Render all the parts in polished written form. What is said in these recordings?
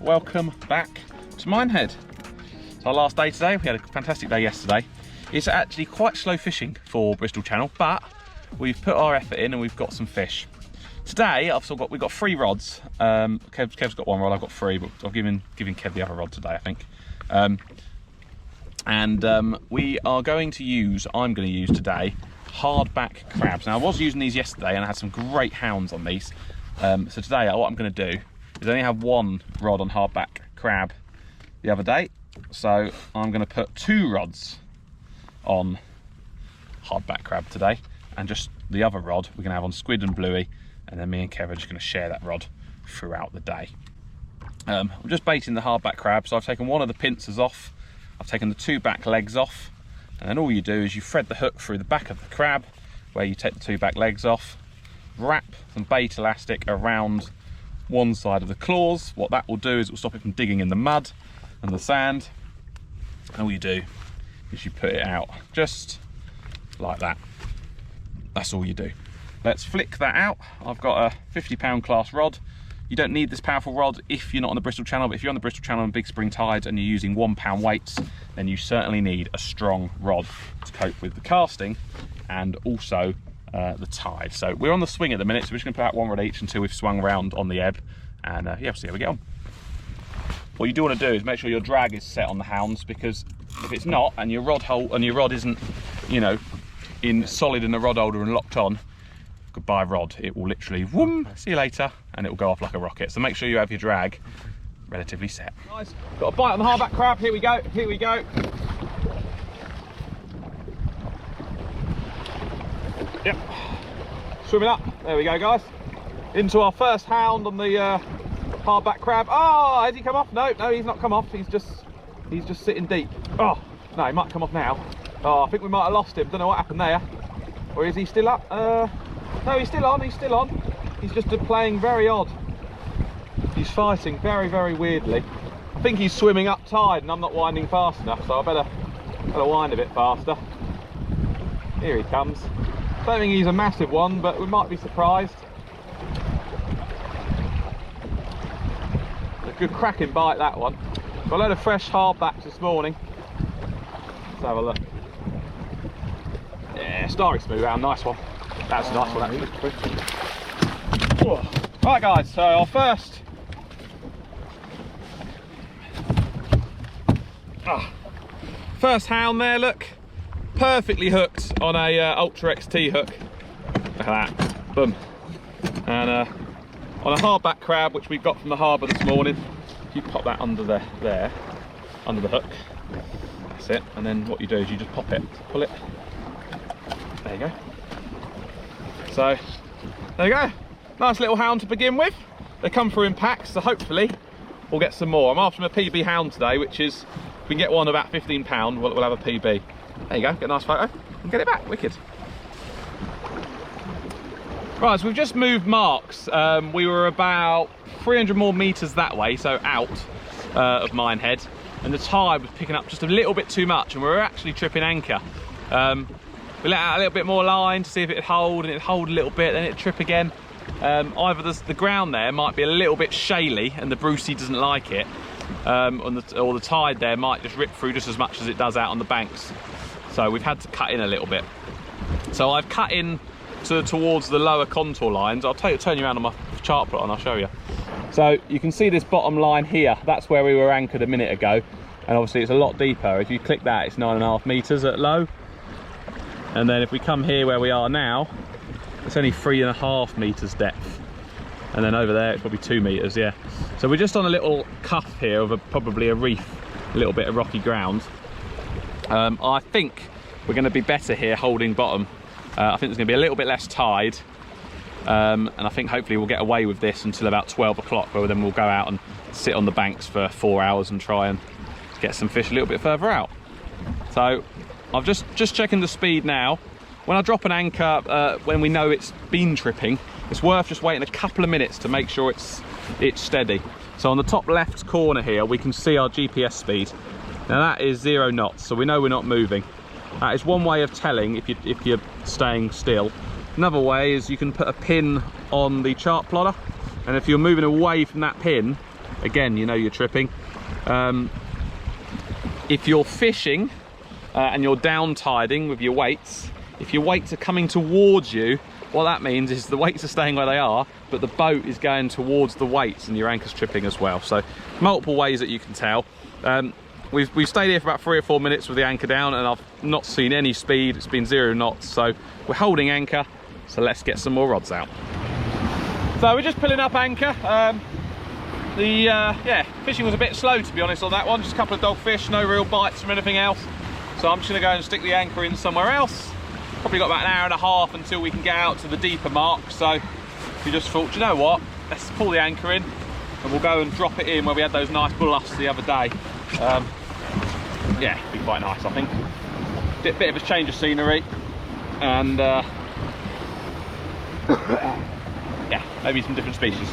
welcome back to Minehead. It's our last day today. We had a fantastic day yesterday. It's actually quite slow fishing for Bristol Channel, but we've put our effort in and we've got some fish. Today we've got 3 rods. Kev's got 1 rod, I've got 3, but I've given Kev the other rod today, I think. We are going to use, I'm going to use today, hardback crabs. Now I was using these yesterday and I had some great hounds on these. So today what I'm going to do is I only have 1 rod on hardback crab the other day. So I'm going to put 2 rods on hardback crab today, and just the other rod we're going to have on squid and bluey, and then me and Kev are just going to share that rod throughout the day. I'm just baiting the hardback crab, so I've taken 1 of the pincers off, I've taken the 2 back legs off, and then all you do is you thread the hook through the back of the crab where you take the 2 back legs off, wrap some bait elastic around one side of the claws. What that will do is it will stop it from digging in the mud and the sand, and all you do is you put it out just like that. That's all you do. Let's flick that out. I've got a 50-pound class rod. You don't need this powerful rod if you're not on the Bristol Channel, but if you're on the Bristol Channel and big spring tides and you're using 1-pound weights, then you certainly need a strong rod to cope with the casting and also the tide. So we're on the swing at the minute, so we're just going to put out 1 rod each until we've swung around on the ebb, and yeah, we'll see how we get on. What you do want to do is make sure your drag is set on the hounds, because if it's not and your rod isn't, you know, solid in the rod holder and locked on, goodbye rod, it will literally whoom, see you later, and it will go off like a rocket. So make sure you have your drag relatively set. Nice. Got a bite on the hardback crab. Here we go, here we go. Yep, swimming up. There we go, guys, into our first hound on the hardback crab. Oh, has he come off? No, he's not come off. He's just sitting deep. Oh no, he might come off now. Oh, I think we might have lost him. Don't know what happened there. Or is he still up? No, he's still on, he's still on. He's just playing very odd. He's fighting very, very weirdly. I think he's swimming up tide and I'm not winding fast enough, so I better wind a bit faster. Here he comes. I don't think he's a massive one, but we might be surprised. A good cracking bite, that one. Got a load of fresh hardbacks this morning. Let's have a look. Yeah, starry smooth round, nice one. That's a nice one actually. Right guys, so our first hound there, look. Perfectly hooked on a Ultra XT hook. Look at that, boom. And on a hardback crab, which we've got from the harbour this morning. If you pop that under there, under the hook. That's it, and then what you do is you just pop it, pull it. There you go. So, there you go. Nice little hound to begin with. They come through in packs, so hopefully we'll get some more. I'm after a PB hound today, which is, if we can get one about £15, we'll have a PB. There you go, get a nice photo and get it back, wicked. Right, so we've just moved marks. We were about 300 more metres that way, so out of Minehead, and the tide was picking up just a little bit too much, and we were actually tripping anchor. We let out a little bit more line to see if it'd hold, and it'd hold a little bit, then it'd trip again. Either the ground there might be a little bit shaly and the Brucey doesn't like it, or the tide there might just rip through just as much as it does out on the banks. So we've had to cut in a little bit. So I've cut in towards the lower contour lines. I'll turn you around on my chart plot and I'll show you. So you can see this bottom line here, that's where we were anchored a minute ago, and obviously it's a lot deeper. If you click that, it's 9.5 metres at low, and then if we come here where we are now, it's only 3.5 metres depth, and then over there it's probably 2 metres. Yeah, so we're just on a little cuff here of probably a reef, a little bit of rocky ground. I think we're going to be better here holding bottom. I think there's going to be a little bit less tide, and I think hopefully we'll get away with this until about 12 o'clock, where then we'll go out and sit on the banks for 4 hours and try and get some fish a little bit further out. So I've just checking the speed now. When I drop an anchor, when we know it's been tripping, it's worth just waiting a couple of minutes to make sure it's steady. So on the top left corner here, we can see our GPS speed. Now that is 0 knots, so we know we're not moving. That is one way of telling if you're staying still. Another way is you can put a pin on the chart plotter, and if you're moving away from that pin, again, you know you're tripping. If you're fishing and you're down tiding with your weights, if your weights are coming towards you, what that means is the weights are staying where they are, but the boat is going towards the weights and your anchor's tripping as well. So multiple ways that you can tell. We've stayed here for about 3 or 4 minutes with the anchor down, and I've not seen any speed. It's been 0 knots, so we're holding anchor. So let's get some more rods out. So we're just pulling up anchor. Yeah, fishing was a bit slow, to be honest, on that one. Just a couple of dogfish, no real bites from anything else. So I'm just gonna go and stick the anchor in somewhere else. Probably got about an hour and a half until we can get out to the deeper mark. So we just thought, you know what, let's pull the anchor in and we'll go and drop it in where we had those nice bluffs the other day. Yeah, it'd be quite nice, I think. Bit of a change of scenery, and yeah, maybe some different species.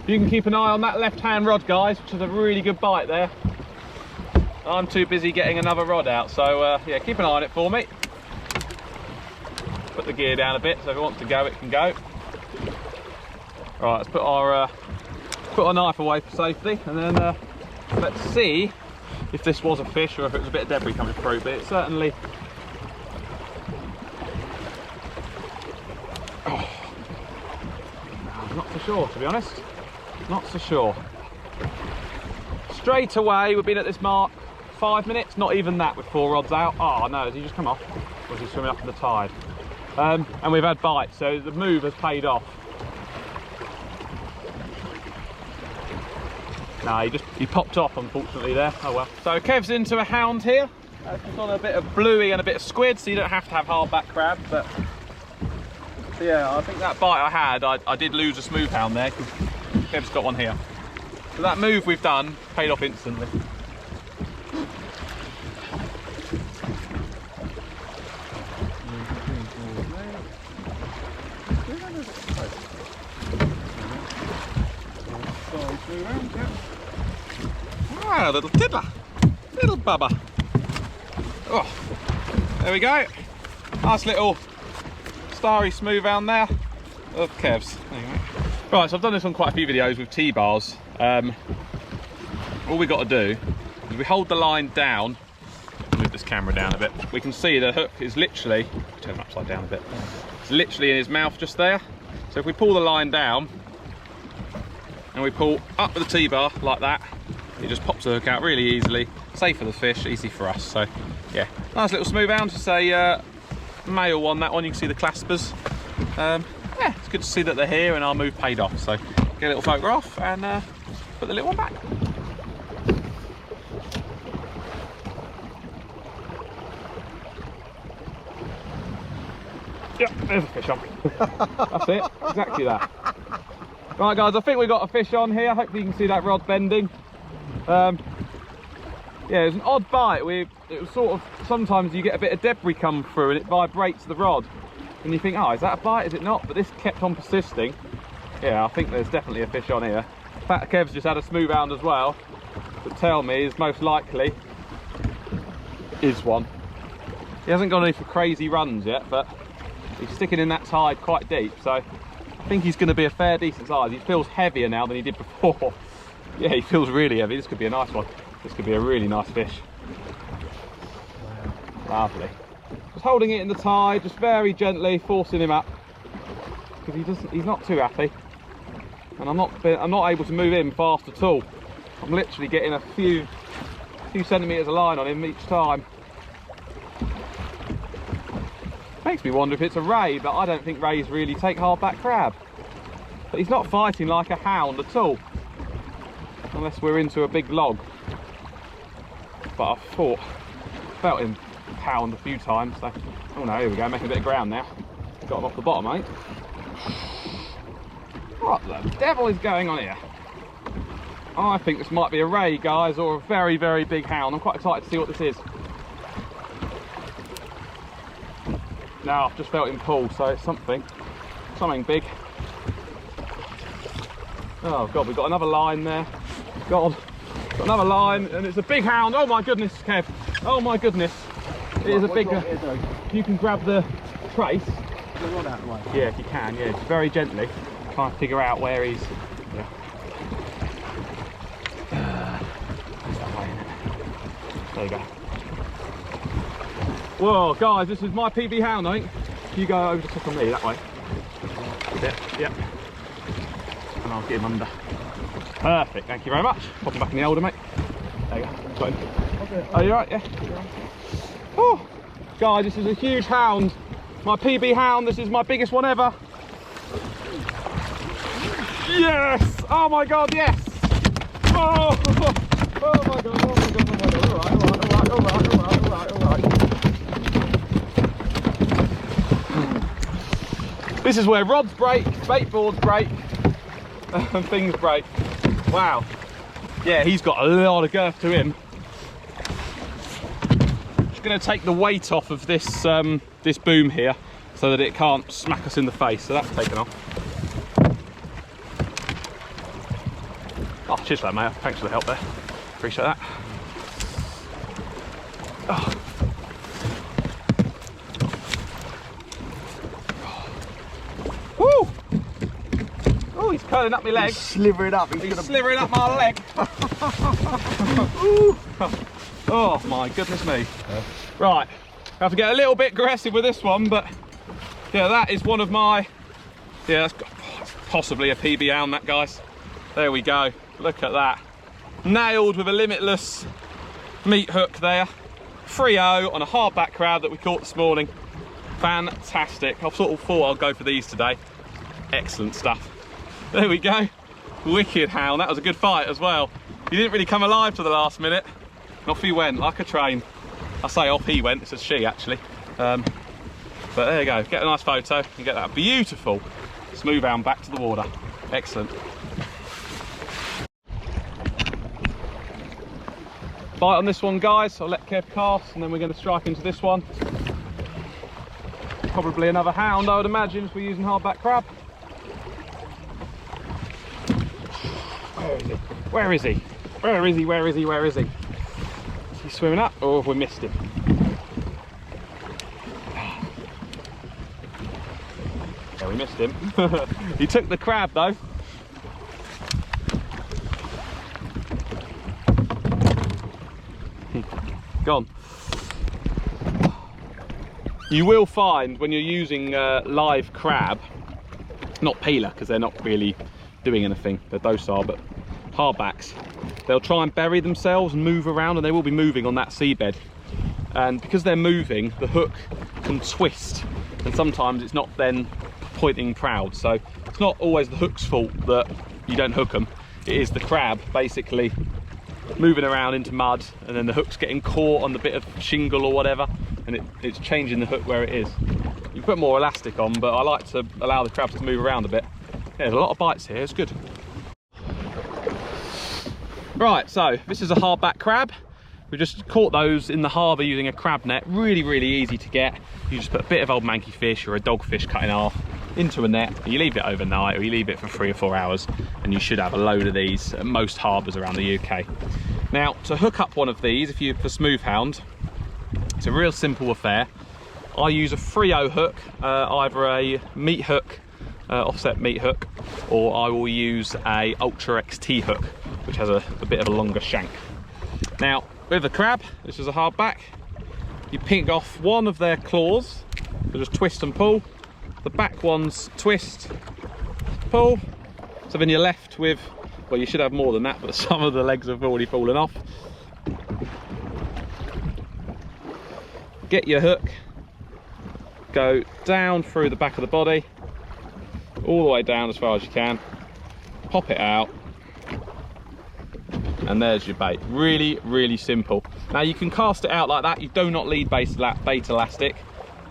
You can keep an eye on that left-hand rod, guys, which is a really good bite there. I'm too busy getting another rod out, so yeah, keep an eye on it for me. Put the gear down a bit, so if it wants to go, it can go. Right, let's put our knife away for safety, and then let's see if this was a fish or if it was a bit of debris coming through. But it certainly. Oh, I'm not so sure, to be honest. Not so sure. Straight away, we've been at this mark 5 minutes, not even that, with 4 rods out. Oh no, has he just come off? Or is he swimming up in the tide? And we've had bites, so the move has paid off. No, he popped off, unfortunately, there. Oh well. So Kev's into a hound here. Just on a bit of bluey and a bit of squid, so you don't have to have hardback crab. But yeah, I think that bite I had, I did lose a smooth hound there, because Kev's got one here. So that move we've done paid off instantly. Ah, little tiddler, little bubba. Oh, there we go. Nice little starry smooth hound there of Kev's. Anyway. Right, so I've done this on quite a few videos with T-bars. All we got to do is we hold the line down. Move this camera down a bit. We can see the hook is literally, turn it upside down a bit. It's literally in his mouth just there. So if we pull the line down and we pull up with the T-bar like that, it just pops the hook out really easily. Safe for the fish, easy for us. So yeah, nice little smooth hound. Just a male one, that one. You can see the claspers. Yeah, it's good to see that they're here and our move paid off. So get a little photograph and put the little one back. Yep, there's a fish on. That's it, exactly that. Right guys, I think we've got a fish on here. Hopefully you can see that rod bending. Yeah, it was an odd bite. It was sort of, sometimes you get a bit of debris come through and it vibrates the rod. And you think, oh, is that a bite? Is it not? But this kept on persisting. Yeah, I think there's definitely a fish on here. Fat Kev's just had a smooth hound as well. But tell me is most likely is one. He hasn't gone any for crazy runs yet, but he's sticking in that tide quite deep. So I think he's going to be a fair decent size. He feels heavier now than he did before. Yeah, he feels really heavy. This could be a nice one. This could be a really nice fish. Lovely. Just holding it in the tide, just very gently forcing him up, because he's not too happy, and I'm not able to move him fast at all. I'm literally getting a few centimetres of line on him each time. Makes me wonder if it's a ray, but I don't think rays really take hardback crab. But he's not fighting like a hound at all, unless we're into a big log. But I felt him pound a few times, so oh no, here we go, making a bit of ground now. Got him off the bottom, mate. What the devil is going on here? I think this might be a ray, guys, or a very, very big hound. I'm quite excited to see what this is. Now I've just felt him pull, so it's something. something big. Oh God, we've got another line there. God, got another line, and it's a big hound. Oh my goodness, Kev. Oh my goodness. It is a big. You can grab the trace. The rod out of the way. Yeah, if you can. Yeah, just very gently. Try to figure out where he's. Yeah. That's that way, isn't it? There you go. Whoa, guys, this is my PB hound, I think. You go over the top of me that way. Yep. And I'll get him under. Perfect, thank you very much. Pop him back in the holder, mate. There you go. Got him. Okay. Oh, you alright? Yeah. Oh, guys, this is a huge hound. My PB hound. This is my biggest one ever. Yes! Oh my God, yes! Oh, oh my God! Oh my God! Oh my God! All right. This is where rods break, bait boards break, and things break. Wow. Yeah, he's got a lot of girth to him. Just going to take the weight off of this this boom here, so that it can't smack us in the face. So that's taken off. Oh, cheers for that, mate. Thanks for the help there. Appreciate that. Oh. Woo! Oh, he's curling up my leg. He's slivering up. He's slivering up my leg. Ooh. Oh my goodness me. Right, I have to get a little bit aggressive with this one, but yeah, that is one of my, yeah, that's possibly a PB hound, that, guys. There we go. Look at that. Nailed with a Limitless meat hook there. 3-0 on a hardback crab that we caught this morning. Fantastic. I sort of thought I'll go for these today. Excellent stuff. There we go. Wicked hound. That was a good fight as well. He didn't really come alive to the last minute. Off he went like a train. I say off he went, it's a she actually. But there you go. Get a nice photo and get that beautiful smooth hound back to the water. Excellent. Bite on this one, guys. I'll let Kev cast and then we're going to strike into this one. Probably another hound, I would imagine, if we're using hardback crab. Where is he? Where is he? Where is he? Where is he? Is he swimming up, or have we missed him? Yeah, we missed him. He took the crab though. Gone. You will find when you're using live crab, not peeler because they're not really doing anything, they're docile, but hardbacks, they'll try and bury themselves and move around, and they will be moving on that seabed, and because they're moving, the hook can twist, and sometimes it's not then pointing proud. So it's not always the hook's fault that you don't hook them, it is the crab basically moving around into mud, and then the hook's getting caught on the bit of shingle or whatever, and it's changing the hook where it is. You put more elastic on, but I like to allow the crabs to move around a bit. Yeah, there's a lot of bites here, it's good. Right, so this is a hardback crab. We just caught those in the harbour using a crab net. Really, really easy to get. You just put a bit of old manky fish or a dogfish cut in half into a net. You leave it overnight, or you leave it for 3 or 4 hours, and you should have a load of these at most harbours around the UK. Now, to hook up one of these, if you for smooth hound, it's a real simple affair. I use a 3-0 hook, either a meat hook, offset meat hook, or I will use a Ultra XT hook, which has a bit of a longer shank. Now, with the crab, this is a hardback, you pick off one of their claws, so just twist and pull. The back ones twist, pull, so then you're left with, well, you should have more than that, but some of the legs have already fallen off. Get your hook, go down through the back of the body, all the way down as far as you can, pop it out, and there's your bait. Really, really simple. Now you can cast it out like that. You do not need bait elastic,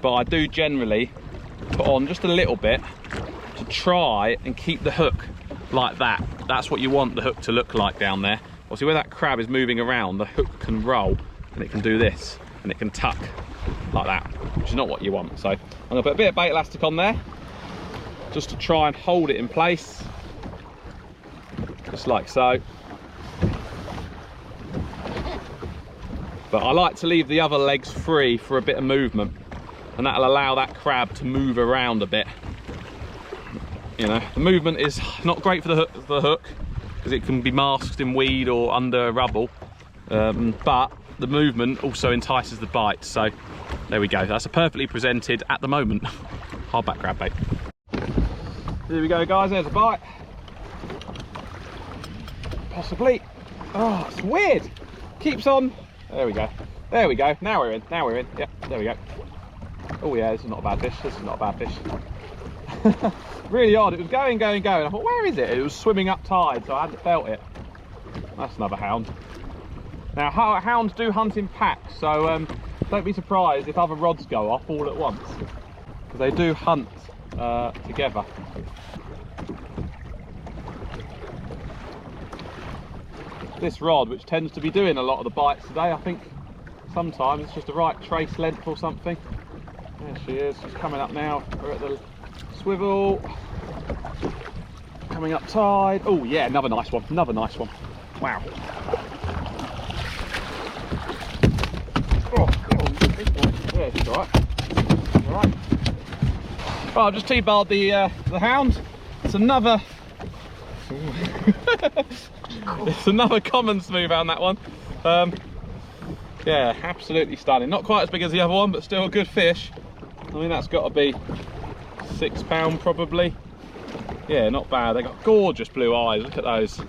but I do generally put on just a little bit to try and keep the hook like that. That's what you want the hook to look like down there. Obviously where that crab is moving around, the hook can roll and it can do this, and it can tuck like that, which is not what you want. So I'm gonna put a bit of bait elastic on there, just to try and hold it in place, just like so. But I like to leave the other legs free for a bit of movement, and that'll allow that crab to move around a bit. You know, the movement is not great for the hook because it can be masked in weed or under rubble, but the movement also entices the bite. So there we go, that's a perfectly presented, at the moment, hardback crab bait. Here we go guys, there's a bite. Possibly. Oh, it's weird. Keeps on. There we go. There we go. Now we're in. Now we're in. Yep, there we go. Oh yeah, this is not a bad fish. This is not a bad fish. Really odd. It was going. I thought, where is it? It was swimming up tide, so I hadn't felt it. That's another hound. Now, hounds do hunt in packs, so don't be surprised if other rods go off all at once, because they do hunt together. This rod, which tends to be doing a lot of the bites today, I think sometimes it's just the right trace length or something. There she is, she's coming up now. We're at the swivel, coming up tide. Oh yeah, another nice one, another nice one. Wow. Yeah, she's alright. Alright. Well, I've just T-barred the hound. It's another it's another common smooth hound, that one. Yeah, absolutely stunning. Not quite as big as the other one, but still a good fish. I mean, that's got to be £6 probably. Yeah, not bad. They got gorgeous blue eyes. Look at those.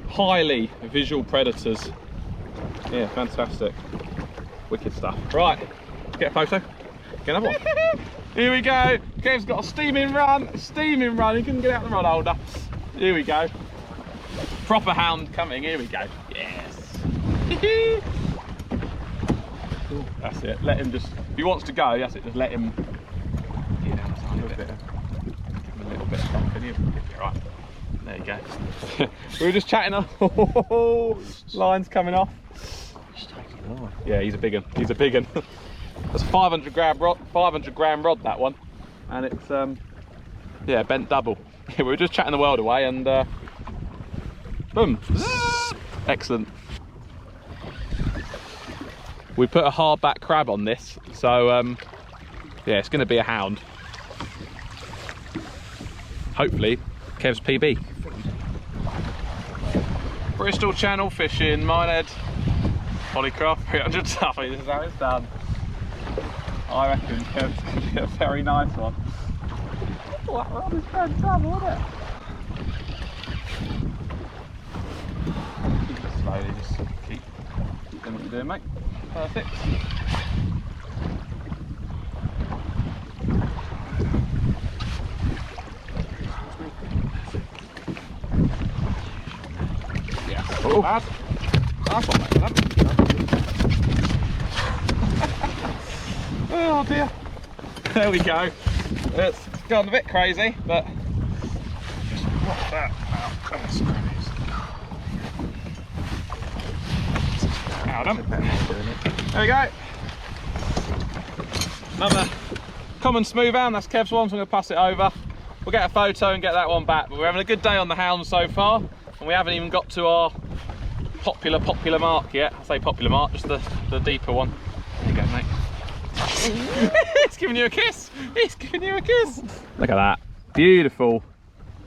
Highly visual predators. Yeah, fantastic. Wicked stuff. Right, let's get a photo. Get another one. Here we go. Kev's got a steaming run. He couldn't get out the rod holder. Here we go. Proper hound coming. Here we go. Yes. That's it. Let him just, if he wants to go, that's it. Just let him get down a tiny bit. Give him a little bit of something. He'll be right. There you go. We were just chatting. Line's coming off. Yeah, he's a big one. He's a big one. That's a 500 gram rod, that one, and it's yeah, bent double. We were just chatting the world away, and boom, excellent. We put a hardback crab on this, so yeah, it's going to be a hound. Hopefully, Kev's PB. Bristol Channel fishing, Minehead, Polycraft 300 Tuffy. This is how it's done. I reckon Kev's going to be a very nice one. Oh, that rod is bent double, isn't it? Keep it slowly, just keep doing what you're doing, mate. Perfect. Yeah, not bad. Nice one, mate. Oh dear. There we go. It's gone a bit crazy, but just rock that out. There we go. Another common smooth hound. That's Kev's one, so I'm going to pass it over. We'll get a photo and get that one back. But we're having a good day on the hounds so far, and we haven't even got to our popular mark yet. I say popular mark, just the deeper one. There you go, mate. He's giving you a kiss. He's giving you a kiss. Look at that. Beautiful.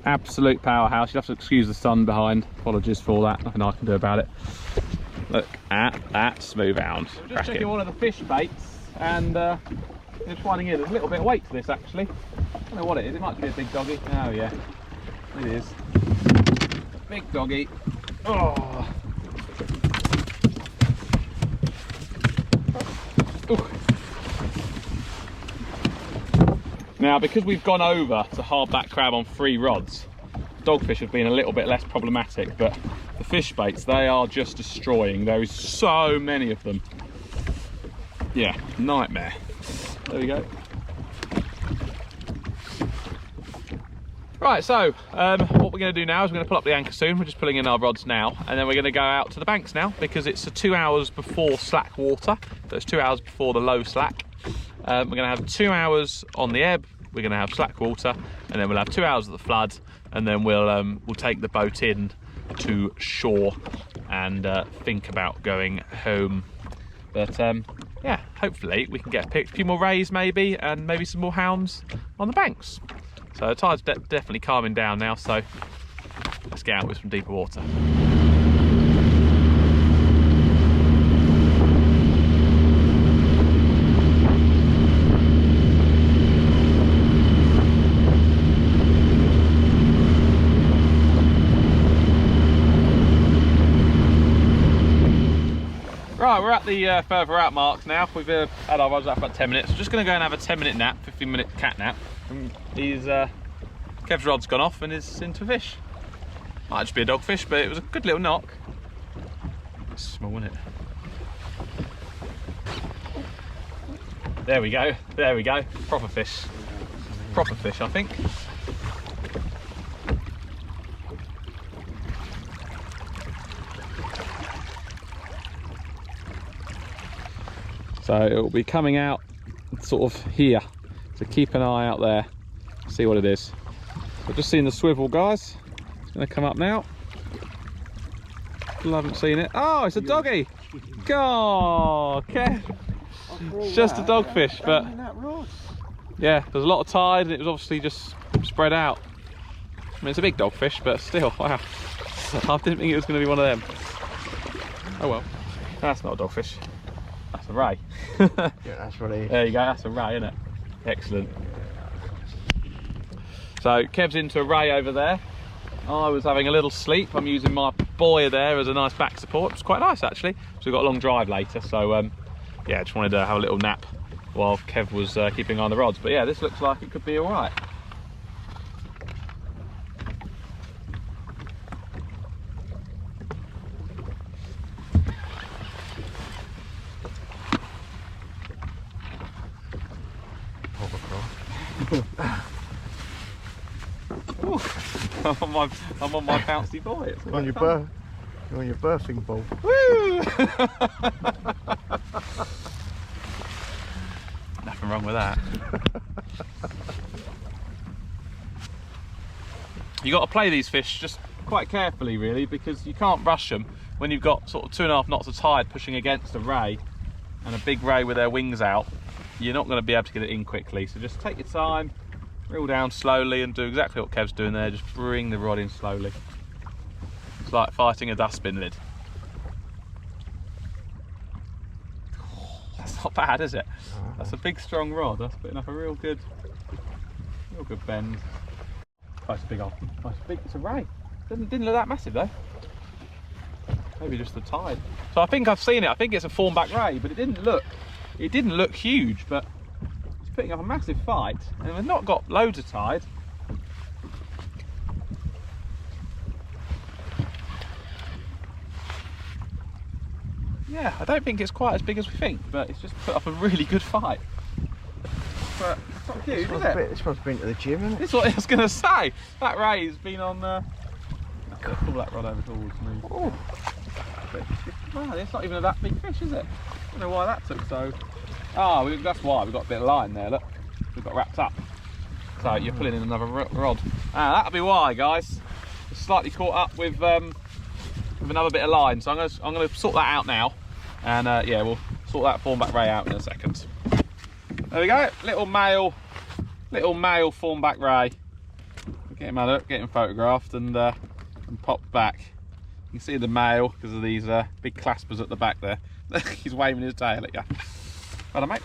Absolute powerhouse. You'll have to excuse the sun behind. Apologies for that. Nothing I can do about it. Look at that smooth hound. We're just checking one of the fish baits, and just finding it. There's a little bit of weight to this, actually. I don't know what it is. It might be a big doggy. Oh yeah, it is. Big doggy. Oh. Ooh. Now, because we've gone over to hardback crab on 3 rods, dogfish have been a little bit less problematic, but the fish baits, they are just destroying. There is so many of them. Yeah, nightmare. There we go. Right, so what we're going to do now is we're going to pull up the anchor soon. We're just pulling in our rods now, and then we're going to go out to the banks now, because it's 2 hours before slack water. So it's 2 hours before the low slack. We're going to have 2 hours on the ebb, we're going to have slack water, and then we'll have 2 hours of the flood, and then we'll take the boat in to shore and think about going home. But yeah, hopefully we can get a few more rays maybe, and maybe some more hounds on the banks. So the tide's definitely calming down now, so let's get out with some deeper water. Right, we're at the further out marks now. We've had our rods out for about 10 minutes. We're just going to go and have a 10-minute nap, 15-minute cat nap. And Kev's rod's gone off and is into fish. Might just be a dogfish, but it was a good little knock. It's small, isn't it? There we go, there we go. Proper fish. Proper fish, I think. So it'll be coming out sort of here, so keep an eye out there, see what it is. I've just seen the swivel, guys. It's going to come up now. Still haven't seen it. Oh, it's a doggy. God, okay. It's just a dogfish, but yeah, there's a lot of tide and it was obviously just spread out. I mean, it's a big dogfish, but still, wow. I didn't think it was going to be one of them. Oh well, that's not a dogfish. That's a ray. Yeah, that's what it is. There you go, that's a ray, isn't it? Excellent. So Kev's into a ray over there. I was having a little sleep. I'm using my buoy there as a nice back support. It's quite nice actually. So we've got a long drive later. So yeah, just wanted to have a little nap while Kev was keeping an eye on the rods. But yeah, this looks like it could be all right. I'm on my bouncy boy. On your birthing ball. Woo! Nothing wrong with that. You got to play these fish just quite carefully, really, because you can't rush them when you've got sort of 2.5 knots of tide pushing against a ray and a big ray with their wings out. You're not going to be able to get it in quickly, so just take your time. Reel down slowly and do exactly what Kev's doing there, just bring the rod in slowly. It's like fighting a dustbin lid. Oh, that's not bad, is it? That's a big strong rod, that's putting up a real good bend. Oh, it's a big old, oh, it's a ray. Didn't look that massive though. Maybe just the tide. So I think I've seen it, I think it's a fawn back ray, but it didn't look huge, but putting up a massive fight, and we've not got loads of tide. Yeah, I don't think it's quite as big as we think, but it's just put up a really good fight. But it's not huge, is it? This one's been to the gym, isn't it? That's what I was going to say. That ray's been on. Pull that rod over towards me. Oh, wow, it's not even that big fish, is it? I don't know why that took so. Oh, that's why we've got a bit of line there, look. We've got wrapped up. So you're pulling in another rod. That'll be why, guys. It's slightly caught up with another bit of line. So I'm gonna sort that out now. And yeah, we'll sort that fawn back ray out in a second. There we go, little male fawn back ray. Get him out, get him photographed and popped back. You can see the male because of these big claspers at the back there. He's waving his tail at you. Hello, mate.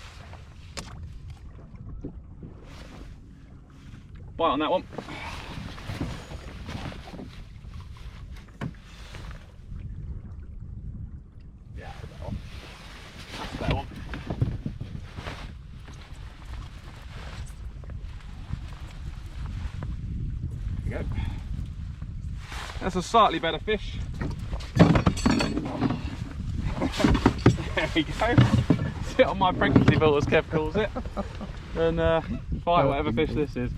Bite on that one. Yeah, that's that one. That's that one. There we go. That's a slightly better fish. There we go. Sit on my pregnancy ball, as Kev calls it, and fight whatever fish this is.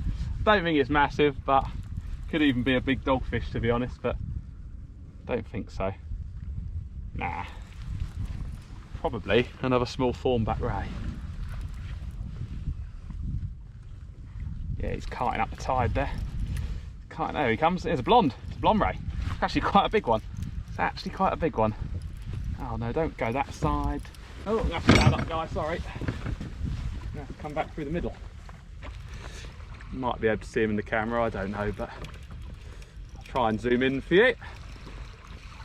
Don't think it's massive, but could even be a big dogfish to be honest, but don't think so. Nah, probably another small fawn back ray. Yeah, he's carting up the tide there. There he comes. There's a blonde. It's a blonde ray. It's actually quite a big one. It's actually quite a big one. Oh no, don't go that side. Oh, I'm gonna have to stand up, guys. Sorry. I'm gonna have to come back through the middle. Might be able to see him in the camera. I don't know, but I'll try and zoom in for you.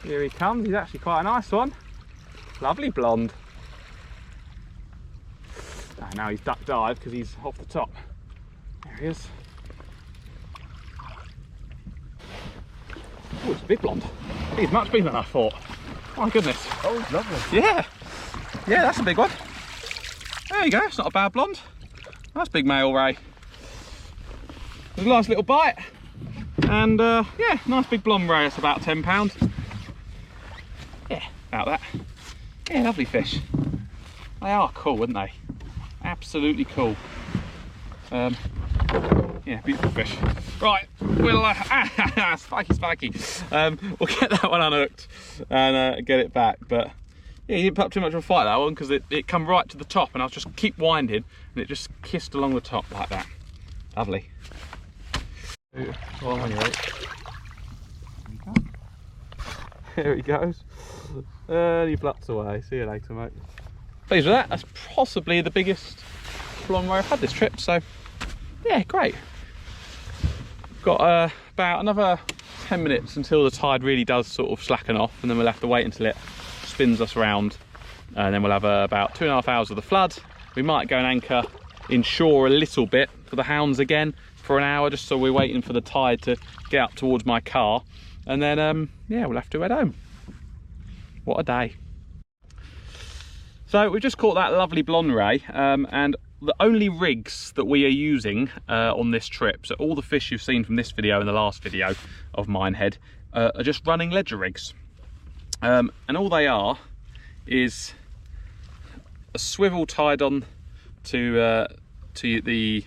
Here he comes. He's actually quite a nice one. Lovely blonde. Oh, now he's duck dived because he's off the top. There he is. Oh, it's a big blonde. He's much bigger than I thought. My goodness. Oh, it's lovely. Yeah. Yeah, that's a big one. There you go. It's not a bad blonde. That's big male ray. There's a nice little bite. And yeah, nice big blonde ray. It's about £10. Yeah, about that. Yeah, lovely fish. They are cool, aren't they? Absolutely cool. Yeah, beautiful fish. Right, we'll spiky. We'll get that one unhooked and get it back. But yeah, he didn't put up too much of a fight, that one, because it come right to the top, and I was just keep winding, and it just kissed along the top like that. Lovely. Oh, there he goes. And he fluts away. See you later, mate. Pleased with that. That's possibly the biggest blonde ray I've had this trip. So yeah, great. Got about another 10 minutes until the tide really does sort of slacken off, and then we'll have to wait until it spins us round, and then we'll have about 2.5 hours of the flood. We might go and anchor inshore a little bit for the hounds again for an hour, just so we're waiting for the tide to get up towards my car, and then yeah, we'll have to head home. What a day. So we've just caught that lovely blonde ray, and the only rigs that we are using on this trip, so all the fish you've seen from this video and the last video of Minehead, are just running ledger rigs. And all they are is a swivel tied on to the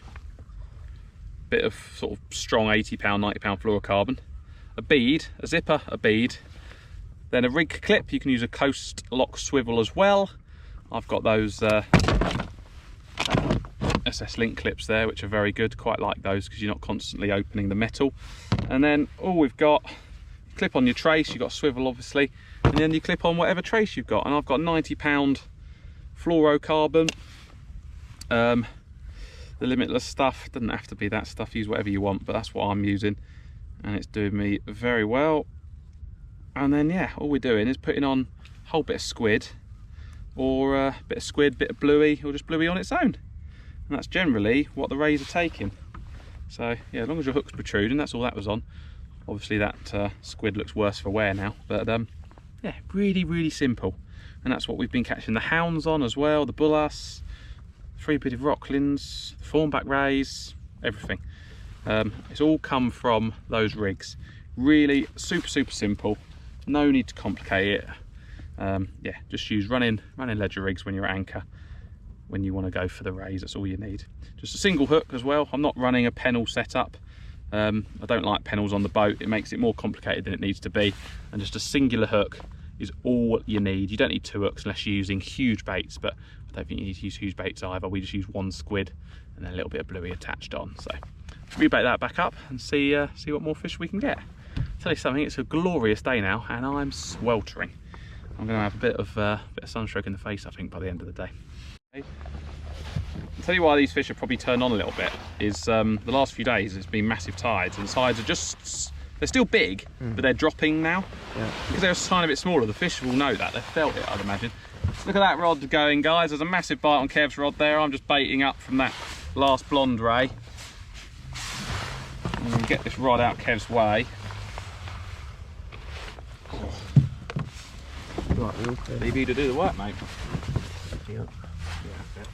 bit of sort of strong £80, £90 fluorocarbon, a bead, a zipper, a bead, then a rig clip. You can use a coast lock swivel as well. I've got those SS link clips there, which are very good. Quite like those because you're not constantly opening the metal. And then all we've got, clip on your trace, you've got a swivel obviously, and then you clip on whatever trace you've got. And I've got £90 fluorocarbon. The Limitless stuff, doesn't have to be that stuff, use whatever you want, but that's what I'm using, and it's doing me very well. And then yeah, all we're doing is putting on a whole bit of squid, or a bit of squid, bit of bluey, or just bluey on its own. And that's generally what the rays are taking. So yeah, as long as your hook's protruding, that's all that was on. Obviously that squid looks worse for wear now, but yeah, really simple. And that's what we've been catching the hounds on as well, the bullas, three-beaded rocklins, the thornback rays, everything. It's all come from those rigs. Really super simple, no need to complicate it. Yeah, just use running ledger rigs when you're at anchor, when you want to go for the rays. That's all you need. Just a single hook as well. I'm not running a pennel setup. I don't like pennels on the boat. It makes it more complicated than it needs to be. And just a singular hook is all you need. You don't need 2 hooks unless you're using huge baits, but I don't think you need to use huge baits either. We just use 1 squid and then a little bit of bluey attached on. So rebait that back up and see what more fish we can get. Tell you something, it's a glorious day now, and I'm sweltering. I'm going to have a bit of sunstroke in the face, I think, by the end of the day. Okay. I'll tell you why these fish have probably turned on a little bit is the last few days it's been massive tides, and the tides are just, they're still big, but they're dropping now. Yeah. Because they're a tiny bit smaller, the fish will know that. They've felt it, I'd imagine. Look at that rod going, guys. There's a massive bite on Kev's rod there. I'm just baiting up from that last blonde ray. I'm going to get this rod out Kev's way. Right, leave you to do the work, mate. Yeah.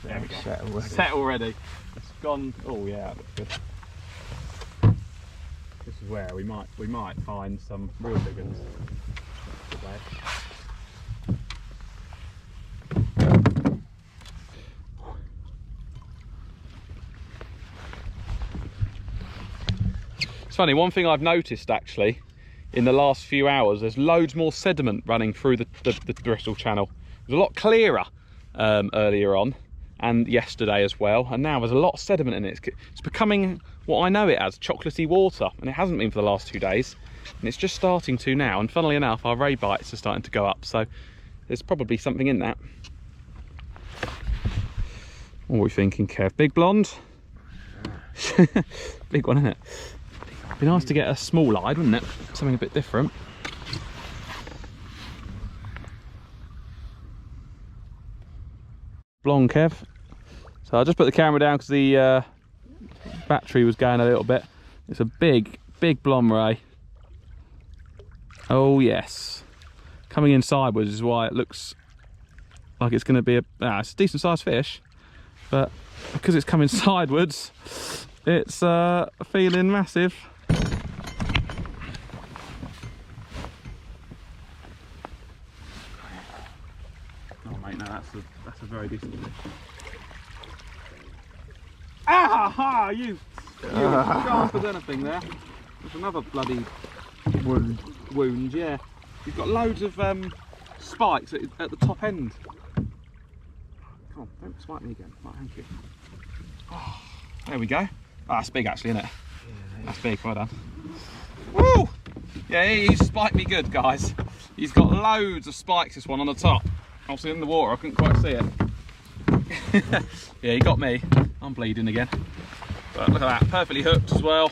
There we go. Set already. Set already. It's gone. Oh yeah, that looks good. This is where we might find some real big ones. It's funny, one thing I've noticed actually in the last few hours, there's loads more sediment running through the Bristol Channel. It was a lot clearer earlier on and yesterday as well, and now there's a lot of sediment in it. It's becoming what I know it as, chocolatey water, and it hasn't been for the last 2 days, and it's just starting to now. And funnily enough, our ray bites are starting to go up, so there's probably something in that. What are we thinking, Kev? Big blonde? Big one, isn't it? Be nice to get a small eyed, wouldn't it? Something a bit different. Blonde, Kev. So I just put the camera down because the battery was going a little bit. It's a big blonde ray. Oh yes. Coming in sideways is why it looks like it's going to be it's a decent sized fish, but because it's coming sideways, it's feeling massive. Oh mate, no, that's a very decent fish. Ah, you sharp as anything there. There's another bloody wound, yeah. You've got loads of spikes at the top end. Come on, don't swipe me again. Right, thank you. Oh, there we go. Oh, that's big actually, isn't it? Yeah, that's big, well done. Woo! Yeah, he's spiked me good, guys. He's got loads of spikes, this one on the top. Obviously in the water, I couldn't quite see it. Yeah, he got me. I'm bleeding again. But look at that, perfectly hooked as well.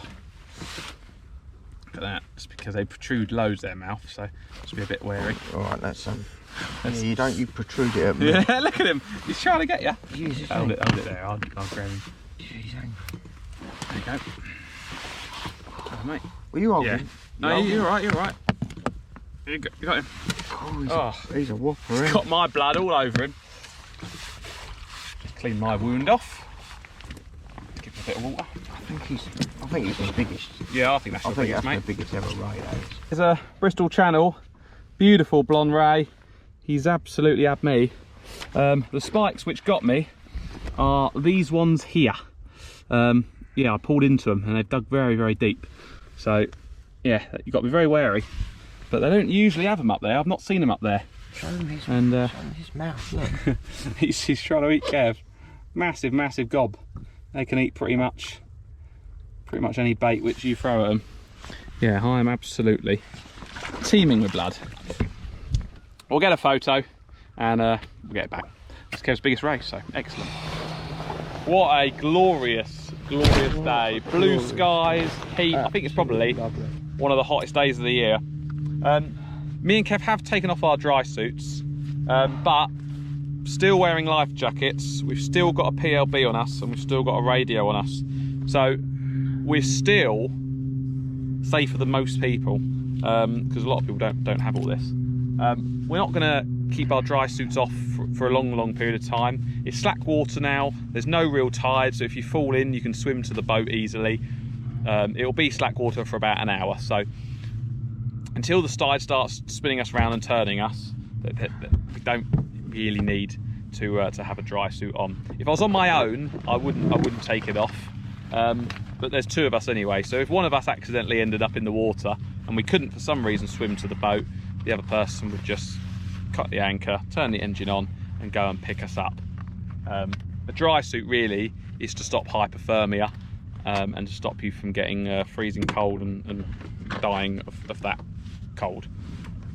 Look at that, it's because they protrude loads their mouth, so just be a bit wary. Alright, that's yeah, you protrude it at me. Yeah, look at him, he's trying to get you. Jesus, hold it there, I'll grab him. Jeez, there you go. Oh, mate. Were you holding? Yeah. No, you're right, you're right. You got him. Oh, he's a whopper. He's got my blood all over him. Just clean my wound off. Give him a bit of water. I think he's the biggest. Yeah, I think that's the biggest, mate. The biggest ever ray, that is. There's a Bristol Channel, beautiful blonde ray. He's absolutely had me. The spikes which got me are these ones here. Yeah, I pulled into them and they've dug very, very deep. So, yeah, you've got to be very wary. But they don't usually have them up there. I've not seen them up there. Show him his, show him his mouth, look. he's trying to eat Kev. Massive, massive gob. They can eat pretty much any bait which you throw at them. Yeah, I am absolutely teeming with blood. We'll get a photo and we'll get it back. It's Kev's biggest race, so excellent. What a glorious, glorious day. Blue skies, heat. I think it's probably one of the hottest days of the year. Me and Kev have taken off our dry suits, but still wearing life jackets. We've still got a PLB on us and we've still got a radio on us. So we're still safer than most people, because a lot of people don't have all this. We're not going to keep our dry suits off for a long period of time. It's slack water now, there's no real tide, so if you fall in you can swim to the boat easily. It'll be slack water for about an hour, so until the tide starts spinning us around and turning us, we don't really need to have a dry suit on. If I was on my own, I wouldn't take it off. But there's two of us anyway, so if one of us accidentally ended up in the water and we couldn't for some reason swim to the boat, the other person would just cut the anchor, turn the engine on and go and pick us up. A dry suit really is to stop hypothermia and to stop you from getting freezing cold and dying of that cold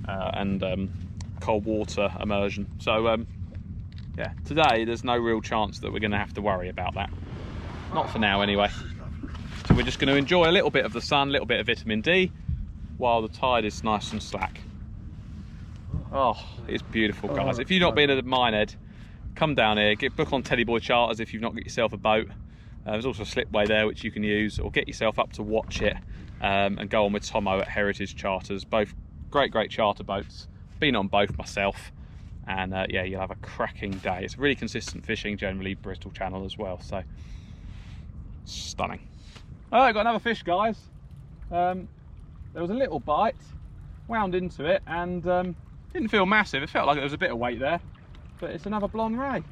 and cold water immersion. So yeah, today there's no real chance that we're going to have to worry about that. Not for now anyway. So we're just going to enjoy a little bit of the sun, a little bit of vitamin D while the tide is nice and slack. Oh, it's beautiful, guys. If you've not been at Minehead, come down here, book on Teddy Boy Charters if you've not got yourself a boat. There's also a slipway there which you can use, or get yourself up to watch it and go on with Tomo at Heritage Charters. Both great charter boats. Been on both myself, and yeah, you'll have a cracking day. It's really consistent fishing generally, Bristol Channel as well, so stunning. Oh, I got another fish, guys. There was a little bite, wound into it, and didn't feel massive. It felt like there was a bit of weight there, but it's another blonde ray.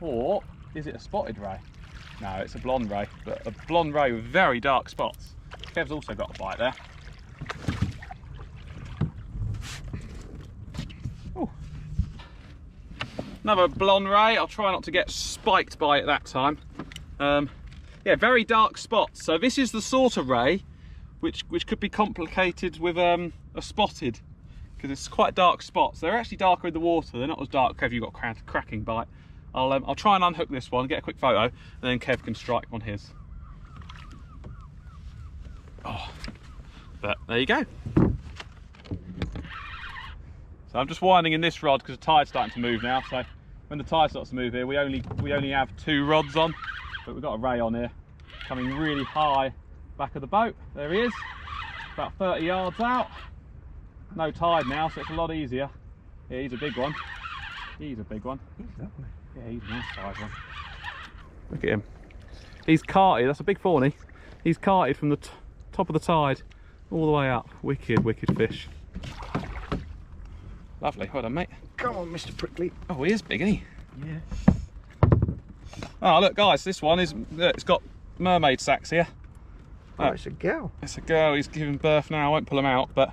Or is it a spotted ray? No, it's a blonde ray, but a blonde ray with very dark spots. Kev's also got a bite there. Ooh. Another blonde ray. I'll try not to get spiked by it that time. yeah, very dark spots. So this is the sort of ray which could be complicated with a spotted, because it's quite dark spots. They're actually darker in the water. They're not as dark. Kev, you've got cracking bite. I'll try and unhook this one, get a quick photo, and then Kev can strike on his. Oh, but there you go. So I'm just winding in this rod because the tide's starting to move now. So when the tide starts to move here, we only have 2 rods on, but we've got a ray on here coming really high back of the boat. There he is, about 30 yards out. No tide now, so it's a lot easier. Yeah, he's a big one. He's a big one. He's lovely. Yeah, he's a nice size one. Look at him. He's carted. That's a big fawny. He's carted from the top of the tide all the way up. Wicked, wicked fish. Lovely. Well done, mate. Come on, Mr. Prickly. Oh, he is big, isn't he? Yeah. Oh, look, guys, this one is, it's got mermaid sacks here. Oh, it's a girl. It's a girl. He's giving birth now. I won't pull him out, but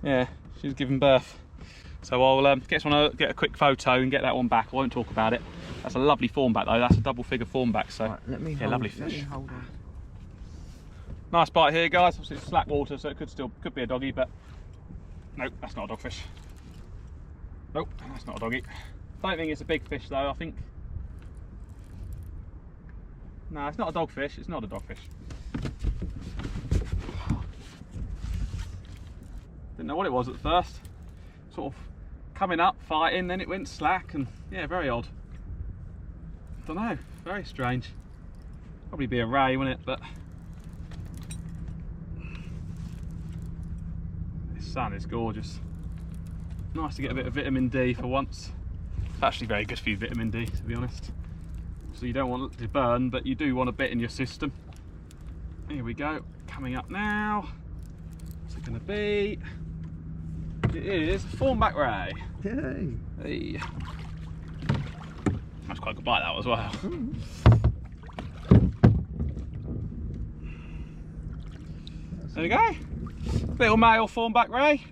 yeah, she's giving birth. So I'll get a quick photo and get that one back. I won't talk about it. That's a lovely fawn back though. That's a double figure fawn back. So right, let me yeah, hold, lovely let fish. me hold on. Nice bite here, guys. Obviously it's slack water, so it could be a doggy, but nope, that's not a dogfish. Nope, that's not a doggy. Don't think it's a big fish though. I think no, it's not a dogfish. It's not a dogfish. Didn't know what it was at first. Sort of coming up, fighting, then it went slack, and yeah, very odd. Don't know, very strange. Probably be a ray, wouldn't it? But this sun is gorgeous. Nice to get a bit of vitamin D for once. It's actually very good for you, vitamin D, to be honest. So you don't want it to burn, but you do want a bit in your system. Here we go, coming up now. What's it going to be? It is a fawnback ray. Yay. Hey. That's quite a good bite, that as well. There we go. Little male fawnback ray.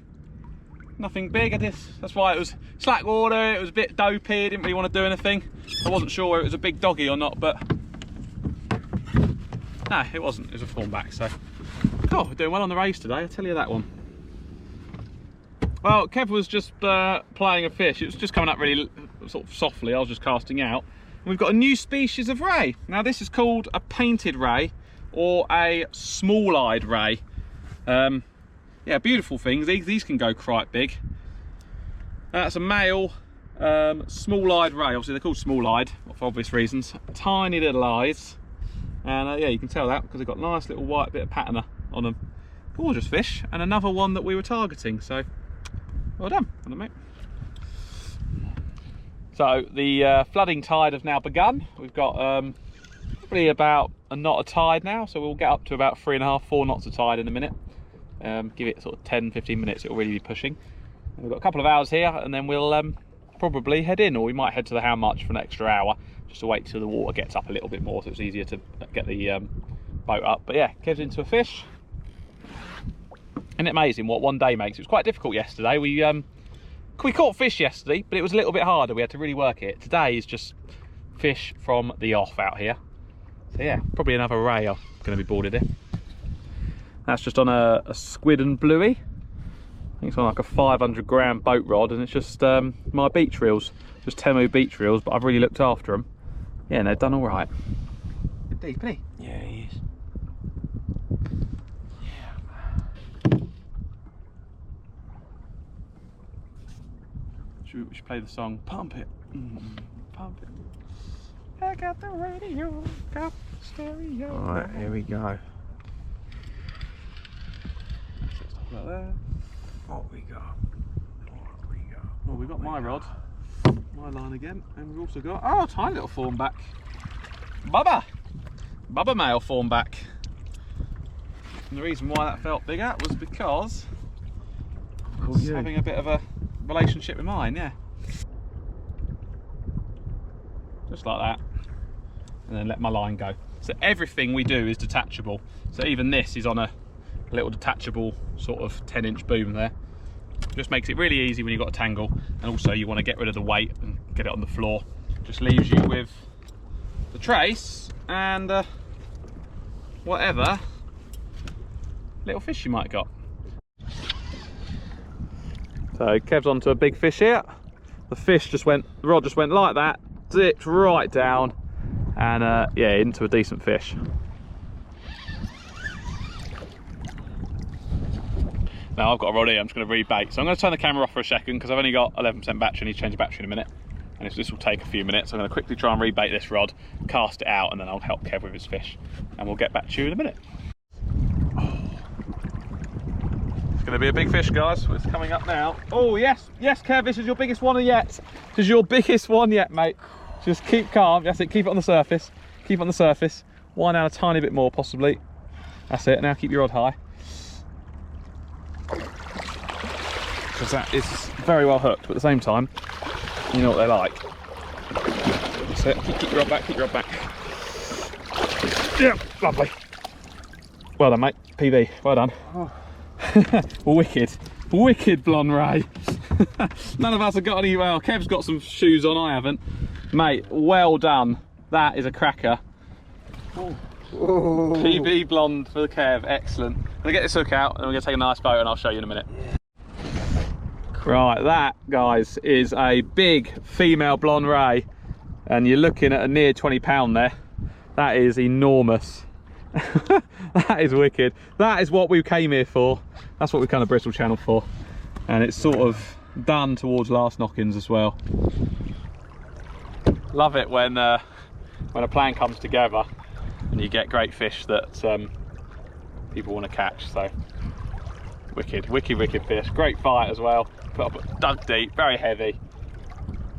Nothing big. That's why it was slack water. It was a bit dopey. Didn't really want to do anything. I wasn't sure whether it was a big doggy or not, but no, it wasn't. It was a fawnback. So, oh, we're doing well on the rays today. I'll tell you that one. Well, Kev was just playing a fish. It was just coming up really sort of softly. I was just casting out. And we've got a new species of ray. Now this is called a painted ray or a small-eyed ray. Yeah, beautiful things. These can go quite big. That's a male small-eyed ray. Obviously they're called small-eyed for obvious reasons. Tiny little eyes. And yeah, you can tell that because they've got a nice little white bit of patina on them. Gorgeous fish. And another one that we were targeting. So well done, mate. So the flooding tide has now begun. We've got probably about a knot of tide now, so we'll get up to about 3.5, 4 knots of tide in a minute. Give it sort of 10-15 minutes, it'll really be pushing. And we've got a couple of hours here, and then we'll probably head in, or we might head to the Hound March for an extra hour, just to wait till the water gets up a little bit more, so it's easier to get the boat up. But yeah, Kev's into a fish. Isn't it amazing what one day makes? It was quite difficult yesterday. We caught fish yesterday, but it was a little bit harder. We had to really work it. Today is just fish from the off out here. So yeah, probably another ray I'm going to be boarded here. That's just on a squid and bluey. I think it's on like a 500 gram boat rod, and it's just my beach reels, just Temu beach reels, but I've really looked after them. Yeah, and they've done all right. Good deep, isn't he? Yeah, he is. We should play the song Pump It, Pump It. I got the radio, got the stereo. Alright, here we go. Like that. What we got? What we got? Well, we've got my rod, my line again, and we've also got, oh, a tiny little fawnback. Bubba male fawnback. And the reason why that felt bigger was because it's having a bit of a relationship with mine, yeah. Just like that. And then let my line go. So everything we do is detachable. So even this is on a little detachable sort of 10-inch boom there. Just makes it really easy when you've got a tangle, and also you want to get rid of the weight and get it on the floor. Just leaves you with the trace and whatever little fish you might have got. So Kev's onto a big fish here. The rod just went like that, dipped right down, and yeah, into a decent fish. Now I've got a rod here, I'm just going to rebait. So I'm going to turn the camera off for a second because I've only got 11% battery, I need to change the battery in a minute. And this will take a few minutes. I'm going to quickly try and rebait this rod, cast it out, and then I'll help Kev with his fish. And we'll get back to you in a minute. Oh. It's going to be a big fish, guys. It's coming up now. Oh, yes. Yes, Kev, this is your biggest one yet. This is your biggest one yet, mate. Just keep calm. That's it. Keep it on the surface. Keep it on the surface. Wind down a tiny bit more, possibly. That's it. Now keep your rod high. Because that is very well hooked, but at the same time, you know what they're like. That's it. Keep your rod back, keep your rod back. Yeah, lovely. Well done, mate. PB, well done. Oh. Wicked blonde ray. None of us have got any. Well, Kev's got some shoes on, I haven't. Mate, well done. That is a cracker. Oh. PB blonde for the Kev, excellent. I'm gonna get this hook out and we're gonna take a nice photo and I'll show you in a minute. Right, that, guys, is a big female blonde ray, and you're looking at a near 20 pound there. That is enormous. That is wicked. That is what we came here for. That's what we come to Bristol Channel for, and it's sort of done towards last knockings as well. Love it when a plan comes together and you get great fish that people want to catch. So wicked fish. Great fight as well. Dug deep, very heavy.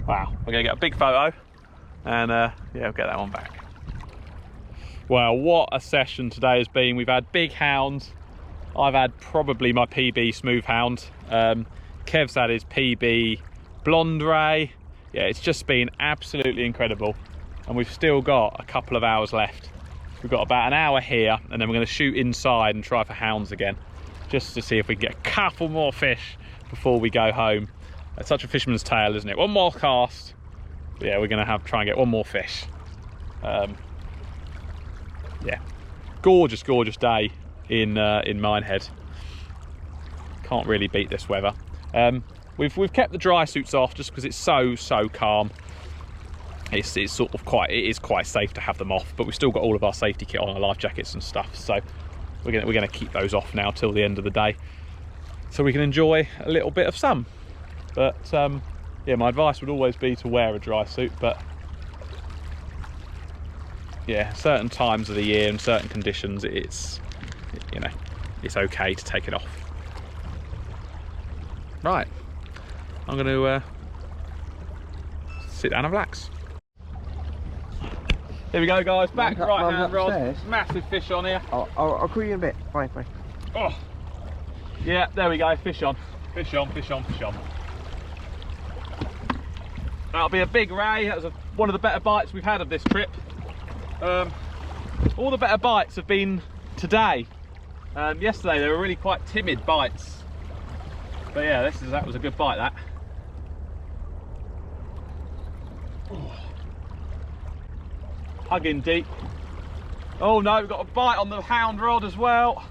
Wow, we're gonna get a big photo and yeah, we'll get that one back. Well, what a session today has been. We've had big hounds. I've had probably my PB smooth hound. Kev's had his PB blonde ray. Yeah, it's just been absolutely incredible. And we've still got a couple of hours left. We've got about an hour here, and then we're gonna shoot inside and try for hounds again, just to see if we can get a couple more fish before we go home. It's such a fisherman's tale, isn't it? One more cast. Yeah, we're gonna try and get one more fish. Yeah, gorgeous day in Minehead. Can't really beat this weather. We've kept the dry suits off just because it's so calm. It's sort of it is quite safe to have them off, but we've still got all of our safety kit on, our life jackets and stuff. So we're gonna keep those off now till the end of the day, so we can enjoy a little bit of sun. But yeah, my advice would always be to wear a dry suit, but yeah, certain times of the year and certain conditions, it's okay to take it off. Right, I'm going to sit down and relax. Here we go, guys, back right hand rod, massive fish on here. I'll call you in a bit. Bye. Oh, yeah, there we go, fish on. That'll be a big ray. That was one of the better bites we've had of this trip. All the better bites have been today. Yesterday they were really quite timid bites, but yeah, that was a good bite, that. Oh. Hugging deep. Oh no, we've got a bite on the hound rod as well.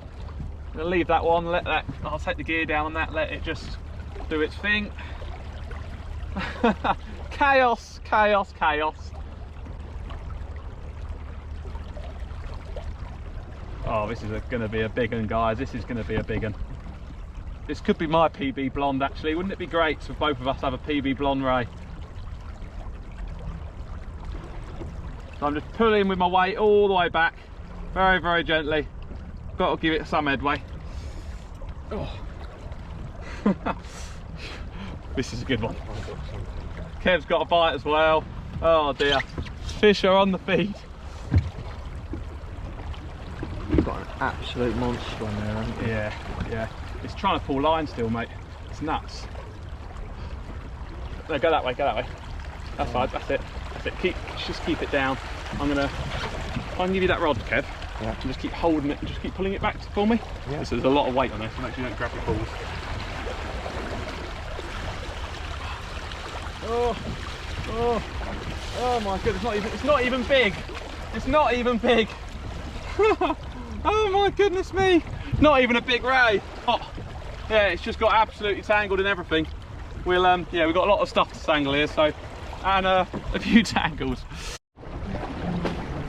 I'm gonna leave that one, I'll take the gear down on that, let it just do its thing. Chaos. Oh, this is going to be a big one, guys. This is going to be a big one. This could be my PB blonde, actually. Wouldn't it be great for both of us to have a PB blonde ray? So I'm just pulling with my weight all the way back, very gently. Got to give it some headway. Oh. This is a good one. Kev's got a bite as well. Oh dear. Fish are on the feed. You've got an absolute monster on there, haven't you? Yeah. It's trying to pull line still, mate. It's nuts. No, go that way. That's fine, that's it. Just keep it down. I can give you that rod, Kev. Yeah. And just keep holding it and just keep pulling it back for me. Yeah. So there's a lot of weight on there, so make sure you don't grab your balls. Oh my goodness, it's not even big. It's not even big. Oh my goodness me! Not even a big ray. Oh, yeah, it's just got absolutely tangled in everything. We'll yeah, we've got a lot of stuff to tangle here, so, and a few tangles.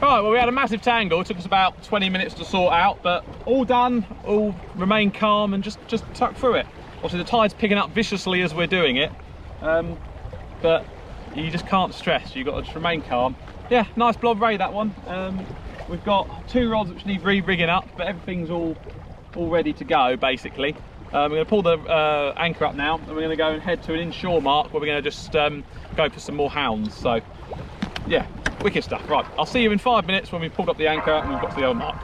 Right, well, we had a massive tangle. It took us about 20 minutes to sort out, but all done. All remain calm and just tuck through it. Obviously, the tide's picking up viciously as we're doing it, but you just can't stress. You've got to just remain calm. Yeah, nice blob ray, that one. We've got 2 rods which need re-rigging up, but everything's all ready to go, basically. We're going to pull the anchor up now, and we're going to go and head to an inshore mark where we're going to just go for some more hounds. So, yeah, wicked stuff. Right, I'll see you in 5 minutes when we've pulled up the anchor and we've got to the other mark.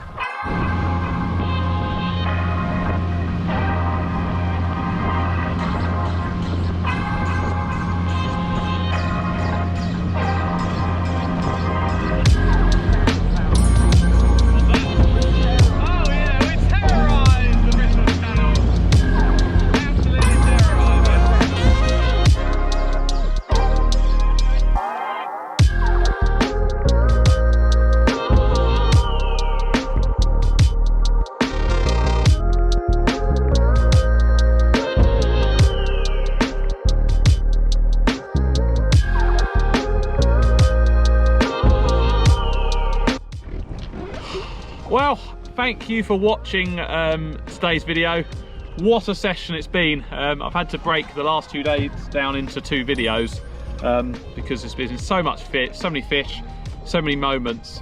Well, thank you for watching today's video. What a session it's been. I've had to break the last 2 days down into 2 videos because there's been so much fish, so many fish, so many moments.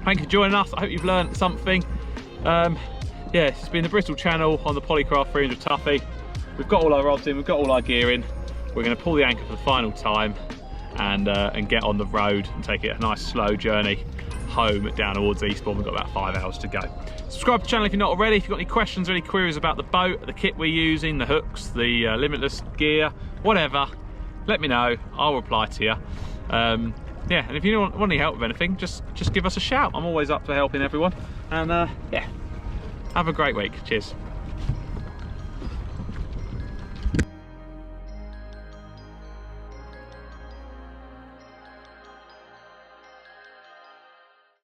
Thank you for joining us. I hope you've learned something. Yeah, it's been the Bristol Channel on the Polycraft 300 Tuffy. We've got all our rods in, we've got all our gear in. We're going to pull the anchor for the final time and get on the road and take it a nice slow journey home down towards Eastbourne. We've got about 5 hours to go. Subscribe to the channel if you're not already. If you've got any questions or any queries about the boat, the kit we're using, the hooks, the Limitless gear, whatever, let me know. I'll reply to you. Yeah, and if you want any help with anything, just give us a shout. I'm always up for helping everyone. And yeah, have a great week. Cheers.